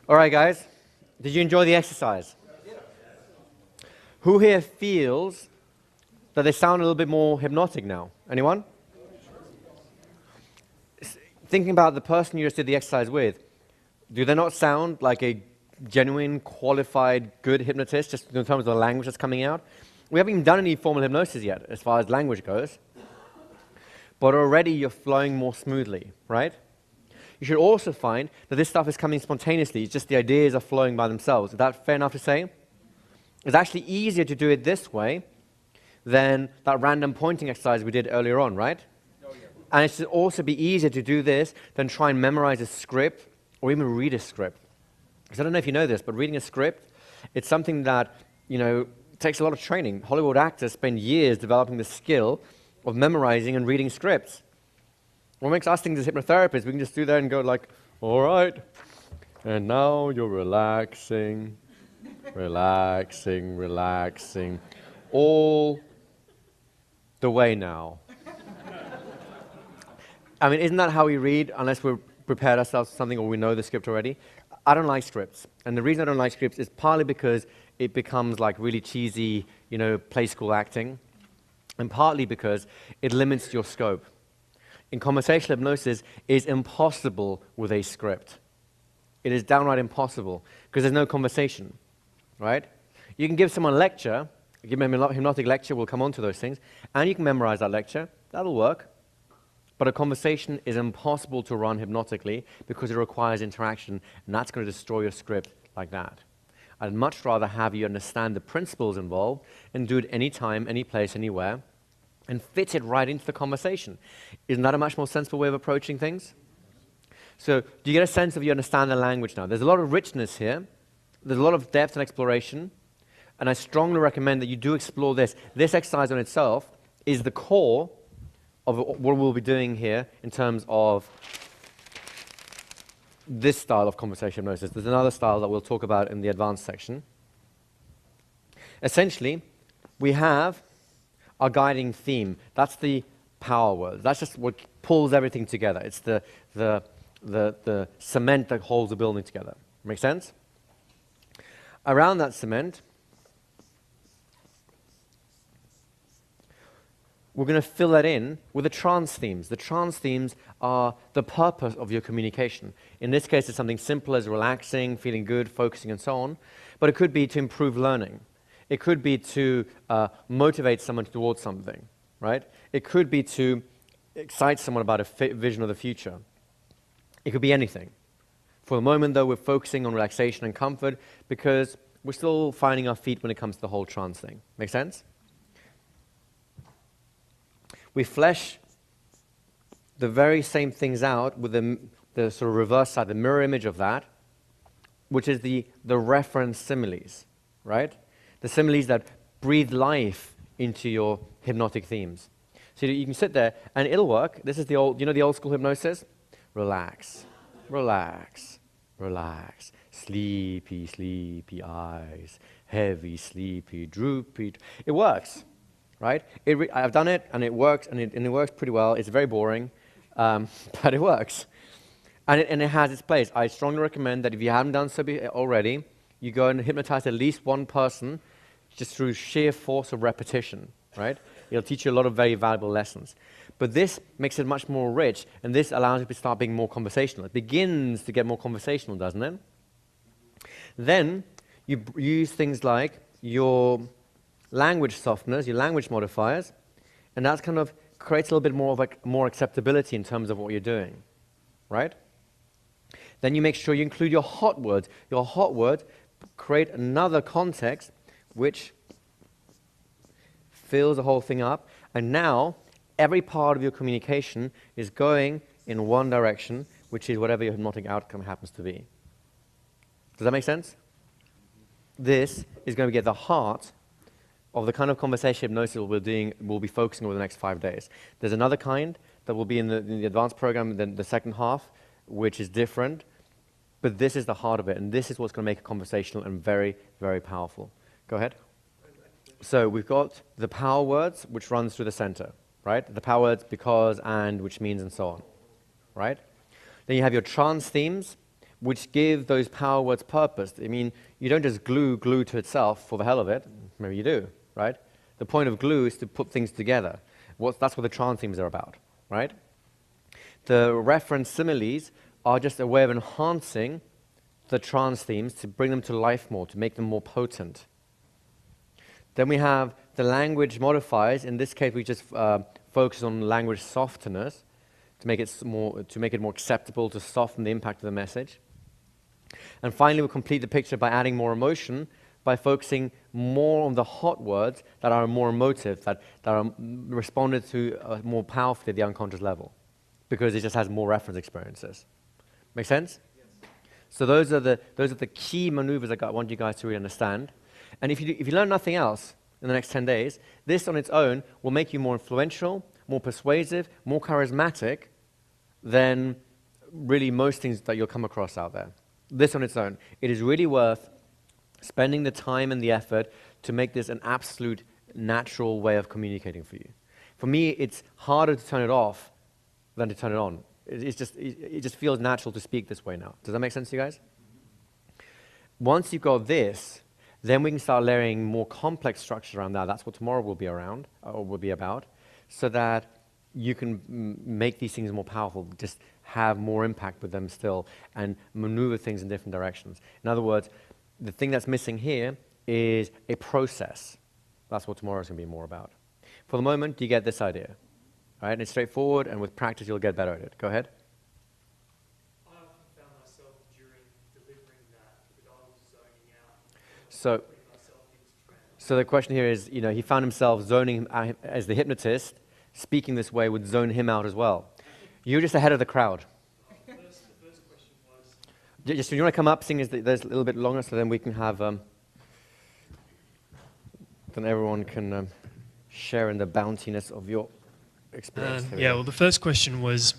All right, guys. Did you enjoy the exercise? Who here feels that they sound a little bit more hypnotic now? Anyone? Thinking about the person you just did the exercise with, do they not sound like a genuine, qualified, good hypnotist, just in terms of the language that's coming out? We haven't even done any formal hypnosis yet, as far as language goes. But already you're flowing more smoothly, right? You should also find that this stuff is coming spontaneously. It's just the ideas are flowing by themselves. Is that fair enough to say? It's actually easier to do it this way than that random pointing exercise we did earlier on, right? Oh, yeah. And it should also be easier to do this than try and memorize a script or even read a script. Because I don't know if you know this, but reading a script, it's something that, takes a lot of training. Hollywood actors spend years developing the skill of memorizing and reading scripts. What makes us think as hypnotherapists, we can just do that and go like, all right, and now you're relaxing, relaxing, relaxing, all the way now. I mean, isn't that how we read, unless we've prepared ourselves for something or we know the script already? I don't like scripts. And the reason I don't like scripts is partly because it becomes like really cheesy, play school acting, and partly because it limits your scope. In conversational hypnosis, it is impossible with a script. It is downright impossible because there's no conversation, right? You can give someone a lecture, give them a hypnotic lecture, we'll come on to those things, and you can memorize that lecture. That'll work. But a conversation is impossible to run hypnotically because it requires interaction, and that's going to destroy your script like that. I'd much rather have you understand the principles involved and do it anytime, any place, anywhere, and fit it right into the conversation. Isn't that a much more sensible way of approaching things? So do you get a sense of you understand the language now? There's a lot of richness here. There's a lot of depth and exploration. And I strongly recommend that you do explore this. This exercise on itself is the core of what we'll be doing here in terms of this style of conversation hypnosis. There's another style that we'll talk about in the advanced section. Essentially, we have our guiding theme. That's the power word. That's just what pulls everything together. It's the cement that holds the building together. Make sense? Around that cement, we're going to fill that in with the trance themes. The trance themes are the purpose of your communication. In this case, it's something simple as relaxing, feeling good, focusing, and so on. But it could be to improve learning. It could be to motivate someone towards something, right? It could be to excite someone about a vision of the future. It could be anything. For the moment, though, we're focusing on relaxation and comfort because we're still finding our feet when it comes to the whole trance thing. Make sense? We flesh the very same things out with the sort of reverse side, the mirror image of that, which is the reference similes, right? The similes that breathe life into your hypnotic themes. So you can sit there and it'll work. This is the old, the old school hypnosis? Relax, relax, relax. Sleepy, sleepy eyes. Heavy, sleepy, droopy. It works, right? I've done it and it works and it works pretty well. It's very boring, but it works. And it has its place. I strongly recommend that if you haven't done so already, you go and hypnotize at least one person just through sheer force of repetition, right? It'll teach you a lot of very valuable lessons. But this makes it much more rich, and this allows you to start being more conversational. It begins to get more conversational, doesn't it? Then you use things like your language softeners, your language modifiers, and that kind of creates a little bit more of more acceptability in terms of what you're doing, right? Then you make sure you include your hot words. Your hot words create another context which fills the whole thing up, and now every part of your communication is going in one direction, which is whatever your hypnotic outcome happens to be. Does that make sense? This is going to be at the heart of the kind of conversation hypnosis we'll be focusing over the next 5 days. There's another kind that will be in the advanced program, then the second half, which is different, but this is the heart of it, and this is what's going to make it conversational and very, very powerful. Go ahead. So we've got the power words, which runs through the center, right? The power words, because, and, which means, and so on, right? Then you have your trance themes, which give those power words purpose. I mean, you don't just glue to itself for the hell of it. Maybe you do, right? The point of glue is to put things together. That's what the trance themes are about, right? The reference similes are just a way of enhancing the trance themes to bring them to life more, to make them more potent. Then we have the language modifiers. In this case, we just focus on language softeners to make it more acceptable, to soften the impact of the message. And finally, we'll complete the picture by adding more emotion, by focusing more on the hot words that are more emotive, that are responded to more powerfully at the unconscious level, because it just has more reference experiences. Make sense? Yes. So those are the key maneuvers I want you guys to really understand. And if you learn nothing else in the next 10 days, this on its own will make you more influential, more persuasive, more charismatic than really most things that you'll come across out there. This on its own. It is really worth spending the time and the effort to make this an absolute natural way of communicating for you. For me, it's harder to turn it off than to turn it on. It just feels natural to speak this way now. Does that make sense to you guys? Once you've got this, then we can start layering more complex structures around that. That's what tomorrow will be around, or will be about, so that you can make these things more powerful, just have more impact with them still, and maneuver things in different directions. In other words, the thing that's missing here is a process. That's what tomorrow is going to be more about. For the moment, you get this idea. All right? It's straightforward, and with practice, you'll get better at it. Go ahead. I often found myself during delivering that I was zoning out. So the question here is, he found himself zoning as the hypnotist. Speaking this way would zone him out as well. You're just ahead of the crowd. The first question was... Just, you want to come up, seeing as there's a little bit longer, so then we can have... then everyone can share in the bountiness of your experience. Well, the first question was,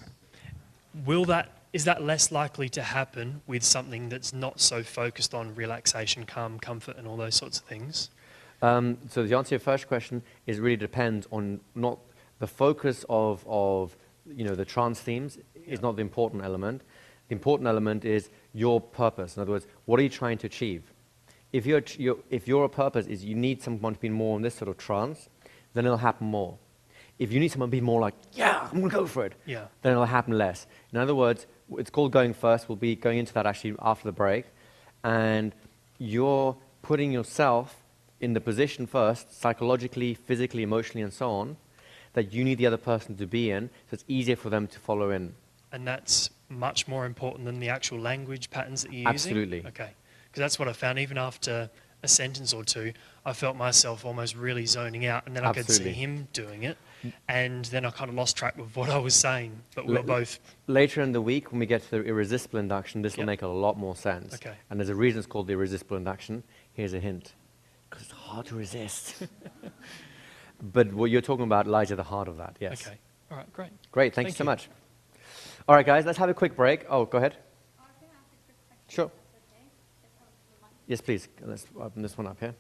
is that less likely to happen with something that's not so focused on relaxation, calm, comfort, and all those sorts of things? So the answer to your first question is really depends on not the focus of the trance themes is not the important element. The important element is your purpose. In other words, what are you trying to achieve? If your purpose is you need someone to be more in this sort of trance, then it'll happen more. If you need someone to be more like, yeah, I'm going to go for it, then it'll happen less. In other words, it's called going first. We'll be going into that actually after the break. And you're putting yourself in the position first, psychologically, physically, emotionally, and so on, that you need the other person to be in, so it's easier for them to follow in. And that's much more important than the actual language patterns that you're using? Absolutely. Okay. Because that's what I found. Even after a sentence or two, I felt myself almost really zoning out, and then I could see him doing it, and then I kind of lost track of what I was saying, but we were both... Later in the week, when we get to the irresistible induction, this will make a lot more sense. Okay. And there's a reason it's called the irresistible induction. Here's a hint. Because it's hard to resist. But what you're talking about lies at the heart of that, yes. Okay. All right, great. Great, thank you so much. All right, guys, let's have a quick break. Oh, go ahead. I was going to ask a quick question. Sure. Okay. Just hold the mic. Yes, please. Let's open this one up here.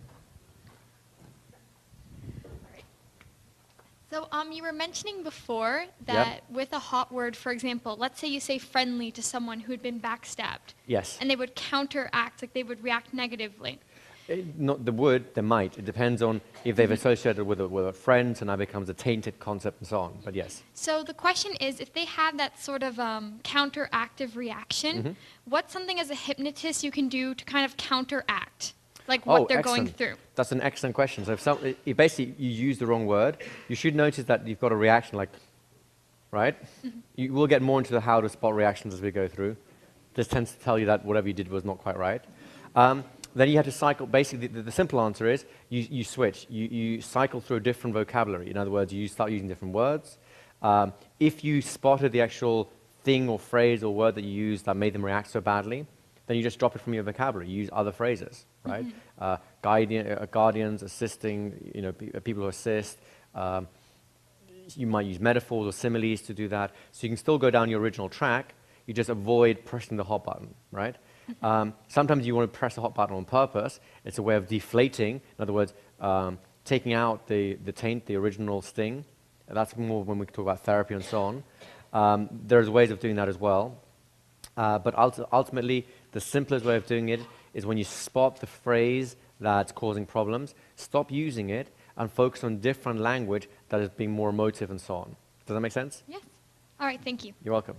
So you were mentioning before that with a hot word, for example, let's say you say friendly to someone who had been backstabbed. Yes. And they would counteract, like they would react negatively. Not the would, they might. It depends on if they've associated with a friend, and now becomes a tainted concept and so on. But yes. So the question is, if they have that sort of counteractive reaction, what's something as a hypnotist you can do to kind of counteract, like what they're going through? That's an excellent question. So if basically you use the wrong word, you should notice that you've got a reaction like, right? You will get more into the how to spot reactions as we go through. This tends to tell you that whatever you did was not quite right. Then you have to cycle. Basically, the simple answer is you switch. You cycle through a different vocabulary. In other words, you start using different words. If you spotted the actual thing or phrase or word that you used that made them react so badly, then you just drop it from your vocabulary. You use other phrases, right? Guardians, assisting, people who assist. You might use metaphors or similes to do that. So you can still go down your original track. You just avoid pressing the hot button, right? Sometimes you want to press the hot button on purpose. It's a way of deflating. In other words, taking out the taint, the original sting. That's more when we talk about therapy and so on. There's ways of doing that as well. But ultimately, the simplest way of doing it is when you spot the phrase that's causing problems, stop using it and focus on different language that is being more emotive and so on. Does that make sense? Yes. All right, thank you. You're welcome.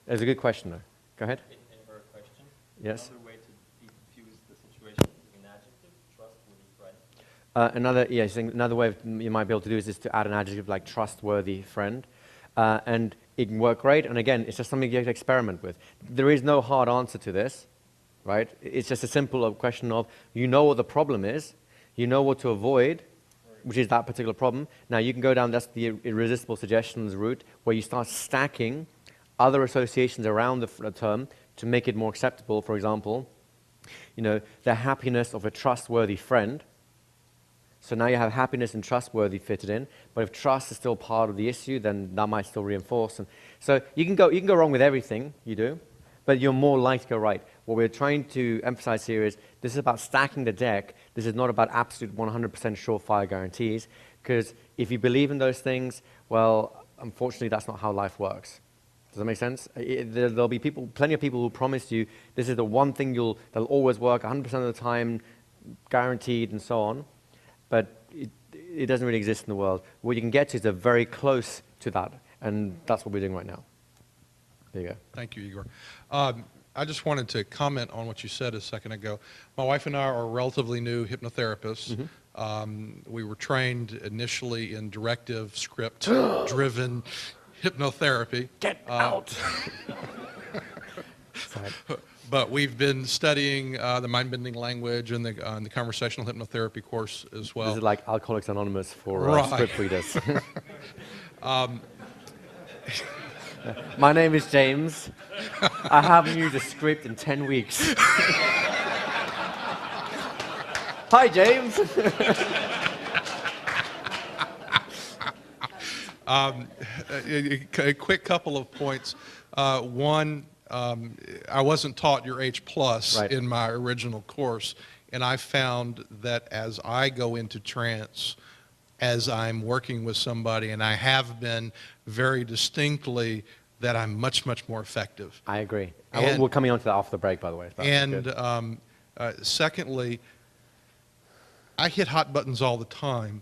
It's a good question, though. Go ahead. Another question. Yes. Another way to defuse the situation is an adjective, trustworthy friend. Another way you might be able to do is to add an adjective like trustworthy friend. And it can work great. And again, it's just something you have to experiment with. There is no hard answer to this, right? It's just a simple question of, you know what the problem is, you know what to avoid, which is that particular problem. Now you can go down, that's the irresistible suggestions route, where you start stacking other associations around the term to make it more acceptable. For example, you know, the happiness of a trustworthy friend. So now you have happiness and trustworthy fitted in, but if trust is still part of the issue, then that might still reinforce. And so you can go wrong with everything you do, but you're more likely to go right. What we're trying to emphasize here is this is about stacking the deck. This is not about absolute 100% surefire guarantees, because if you believe in those things, well, unfortunately, that's not how life works. Does that make sense? There'll be plenty of people who promise you this is the one thing that'll always work 100% of the time, guaranteed, and so on. But it doesn't really exist in the world. What you can get to is very close to that, and that's what we're doing right now. There you go. Thank you, Igor. I just wanted to comment on what you said a second ago. My wife and I are relatively new hypnotherapists. We were trained initially in directive, script-driven hypnotherapy. Get out! But we've been studying the mind-bending language and the conversational hypnotherapy course as well. This is like Alcoholics Anonymous for Right. script readers. My name is James. I haven't used a script in 10 weeks. Hi, James. A quick couple of points. One, I wasn't taught your H+ Right. in my original course, and I found that as I go into trance, as I'm working with somebody, and I have been very distinctly, that I'm much, much more effective. I agree. And- we're coming on to that after the break, by the way. That's And good. secondly, I hit hot buttons all the time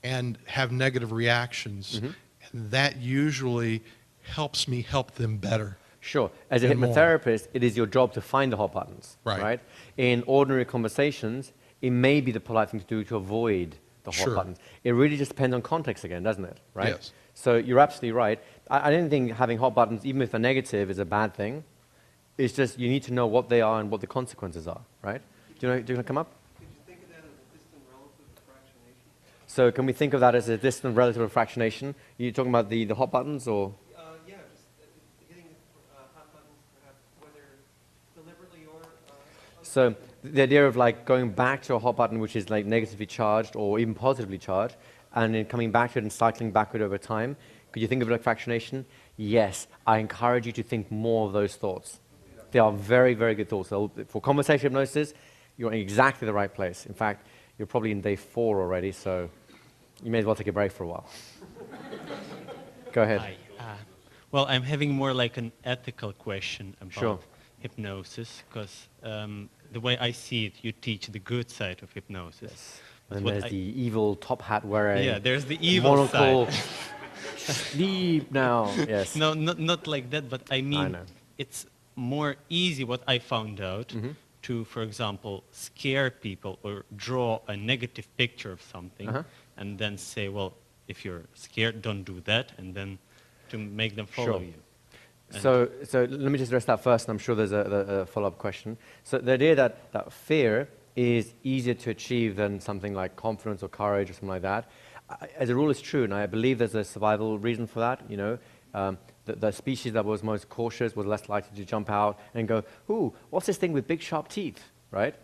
and have negative reactions, and that usually helps me help them better. Sure. As a and more. hypnotherapist, it is your job to find the hot buttons. Right. In ordinary conversations, it may be the polite thing to do to avoid the hot Sure. buttons. It really just depends on context again, doesn't it? Right? Yes. So you're absolutely right. I don't think having hot buttons, even if they're negative, is a bad thing. It's just you need to know what they are and what the consequences are, right? Do you want to come up? Could you think of that as a distant relative fractionation? So can we think of that as a distant relative fractionation? You're talking about the hot buttons, or? Yeah, just hitting hot buttons, perhaps, whether deliberately or... So the idea of like going back to a hot button which is like negatively charged or even positively charged, and then coming back to it and cycling backward over time. Could you think of it like fractionation? Yes. I encourage you to think more of those thoughts. They are very, very good thoughts. So for conversation hypnosis, you're in exactly the right place. In fact, you're probably in day 4 already, so you may as well take a break for a while. Go ahead. Hi. Well, I'm having more like an ethical question about Sure. hypnosis, because the way I see it, you teach the good side of hypnosis. But And what there's I- the evil top hat wearing. Yeah, there's the evil monocle. side. Sleep now. Yes. No, not like that, but I mean, know. it's more easy, what I found out, Mm-hmm. to, for example, scare people or draw a negative picture of something, Uh-huh. and then say, well, if you're scared, don't do that, and then to make them follow Sure. you. And- So let me just address that first, and I'm sure there's a follow-up question. So the idea that fear is easier to achieve than something like confidence or courage or something like that, as a rule, it's true, and I believe there's a survival reason for that. You know, the species that was most cautious was less likely to jump out and go, "Ooh, what's this thing with big sharp teeth?" Right?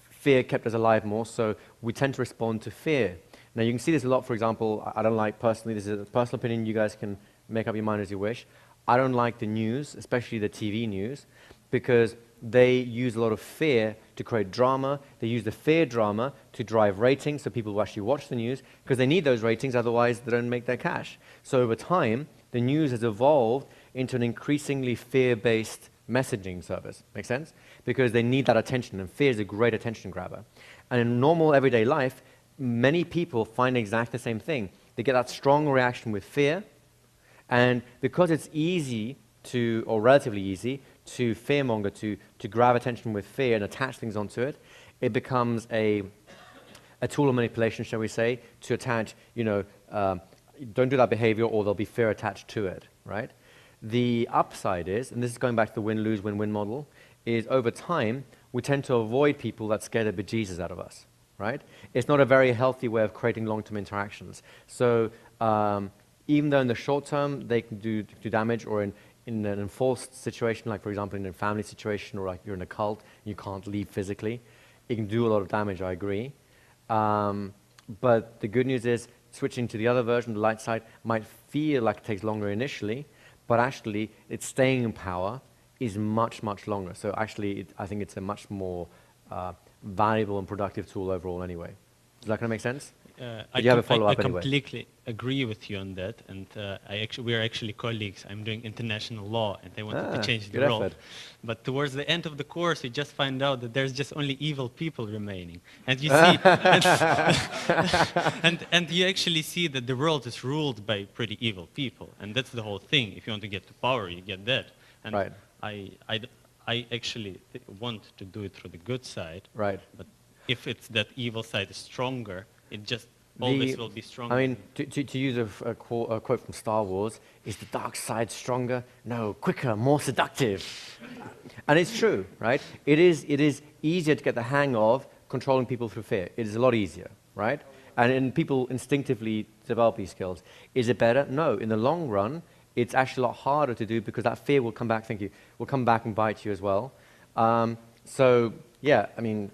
Fear kept us alive more, so we tend to respond to fear. Now you can see this a lot. For example, I don't like personally. This is a personal opinion. You guys can make up your mind as you wish. I don't like the news, especially the TV news, because they use a lot of fear to create drama. They use the fear drama to drive ratings, so people will actually watch the news, because they need those ratings, otherwise they don't make their cash. So over time, the news has evolved into an increasingly fear-based messaging service. Make sense? Because they need that attention, and fear is a great attention grabber. And in normal everyday life, many people find exactly the same thing. They get that strong reaction with fear, and because it's easy to, or relatively easy, to fearmonger, to grab attention with fear and attach things onto it, it becomes a tool of manipulation, shall we say, to attach, don't do that behavior or there'll be fear attached to it, right? The upside is, and this is going back to the win-lose, win-win model, is over time, we tend to avoid people that scare the bejesus out of us, right? It's not a very healthy way of creating long-term interactions. So even though in the short term they can do damage, or in an enforced situation, like for example in a family situation, or like you're in a cult, you can't leave physically, it can do a lot of damage, I agree. But the good news is, switching to the other version, the light side, might feel like it takes longer initially, but actually its staying in power is much, much longer. So actually, I think it's a much more valuable and productive tool overall anyway. Does that kind of make sense? I you have a follow-up anyway? completely agree with you on that, and we are actually colleagues. I'm doing international law, and I wanted to change the role. But towards the end of the course, you just find out that there's just only evil people remaining, and you see, and you actually see that the world is ruled by pretty evil people, and that's the whole thing. If you want to get to power, you get that. And right. I actually want to do it through the good side. Right. But if it's that evil side is stronger, it just always will be stronger. I mean, to use a quote from Star Wars, is the dark side stronger? No, quicker, more seductive. And it's true, right? It is easier to get the hang of controlling people through fear. It is a lot easier, right? And people instinctively develop these skills. Is it better? No. In the long run, it's actually a lot harder to do because that fear will come back, will come back and bite you as well. So, yeah, I mean,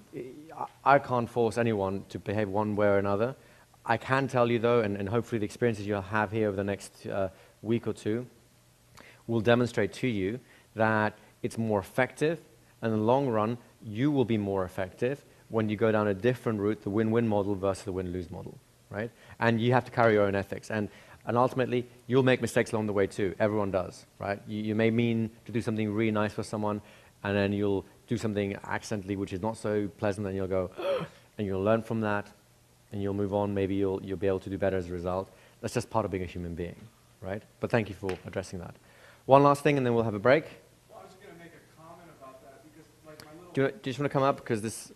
I can't force anyone to behave one way or another. I can tell you, though, and hopefully the experiences you'll have here over the next week or two will demonstrate to you that it's more effective, and in the long run, you will be more effective when you go down a different route, the win-win model versus the win-lose model, right? And you have to carry your own ethics. And ultimately, you'll make mistakes along the way, too. Everyone does, right? You may mean to do something really nice for someone, and then you'll do something accidentally which is not so pleasant, and you'll go, and you'll learn from that, and you'll move on. Maybe you'll be able to do better as a result. That's just part of being a human being, right? But thank you for addressing that. One last thing, and then we'll have a break. Well, I was going to make a comment about that because, like, my little... Do you just want to come up? Because this...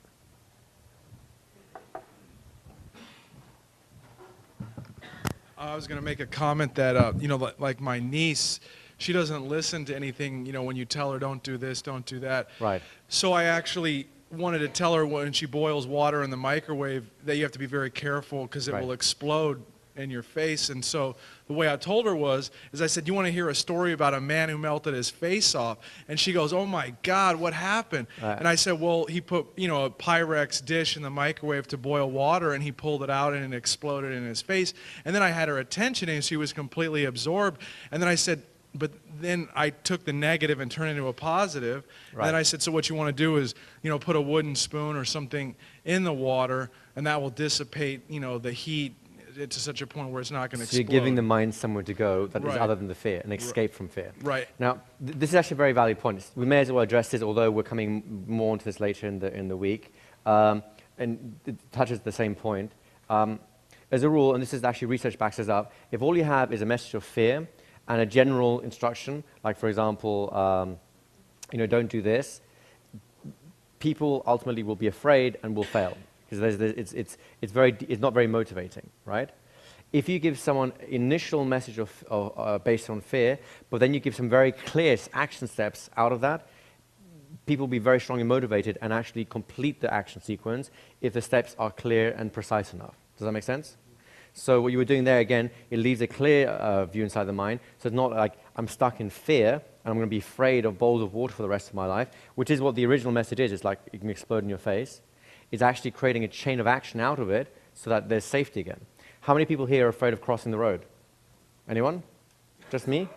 I was going to make a comment that, like my niece, she doesn't listen to anything, when you tell her don't do this, don't do that. Right. So I actually wanted to tell her when she boils water in the microwave that you have to be very careful because it will explode in your face. And so the way I told her is I said, you want to hear a story about a man who melted his face off? And she goes, oh my God, what happened? Right. And I said, well, he put, a Pyrex dish in the microwave to boil water, and he pulled it out and it exploded in his face. And then I had her attention and she was completely absorbed. And then I said, but then I took the negative and turned it into a positive. Right. And then I said, so what you want to do is, put a wooden spoon or something in the water, and that will dissipate, the heat to such a point where it's not going to explode. So you're giving the mind somewhere to go that is other than the fear, an escape from fear. Right. Now, this is actually a very valid point. We may as well address this, although we're coming more into this later in the week, and it touches the same point. As a rule, and this is actually research backs this up, if all you have is a message of fear and a general instruction, like for example, don't do this, people ultimately will be afraid and will fail. Because it's not very motivating, right? If you give someone initial message based on fear, but then you give some very clear action steps out of that, people will be very strongly motivated and actually complete the action sequence if the steps are clear and precise enough. Does that make sense? So what you were doing there, again, it leaves a clear view inside the mind. So it's not like I'm stuck in fear and I'm going to be afraid of bowls of water for the rest of my life, which is what the original message is. It's like it can explode in your face. It's actually creating a chain of action out of it so that there's safety again. How many people here are afraid of crossing the road? Anyone? Just me?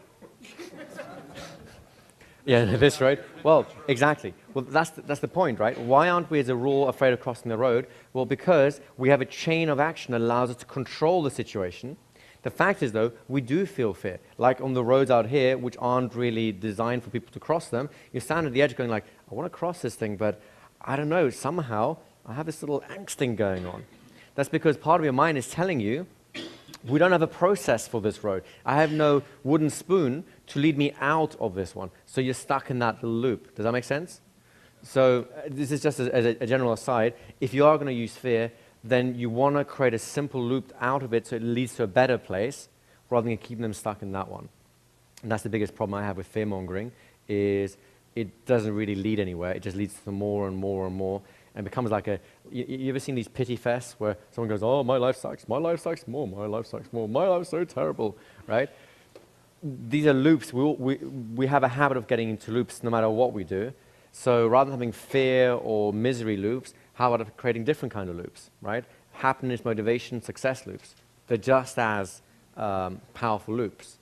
Yeah, this road? Well, exactly. Well, that's the point, right? Why aren't we, as a rule, afraid of crossing the road? Well, because we have a chain of action that allows us to control the situation. The fact is, though, we do feel fear. Like on the roads out here, which aren't really designed for people to cross them, you stand at the edge going like, I want to cross this thing, but I don't know, somehow I have this little angst thing going on. That's because part of your mind is telling you, we don't have a process for this road. I have no wooden spoon to lead me out of this one. So you're stuck in that little loop. Does that make sense? So this is just as a general aside. If you are going to use fear, then you want to create a simple loop out of it so it leads to a better place rather than keeping them stuck in that one. And that's the biggest problem I have with fear-mongering, is it doesn't really lead anywhere. It just leads to more and more and more, and becomes like a, you ever seen these pity fests where someone goes, oh, my life sucks more, my life sucks more, my life's so terrible, right? These are loops. We have a habit of getting into loops no matter what we do. So rather than having fear or misery loops, how about creating different kind of loops, right? Happiness, motivation, success loops. They're just as powerful loops.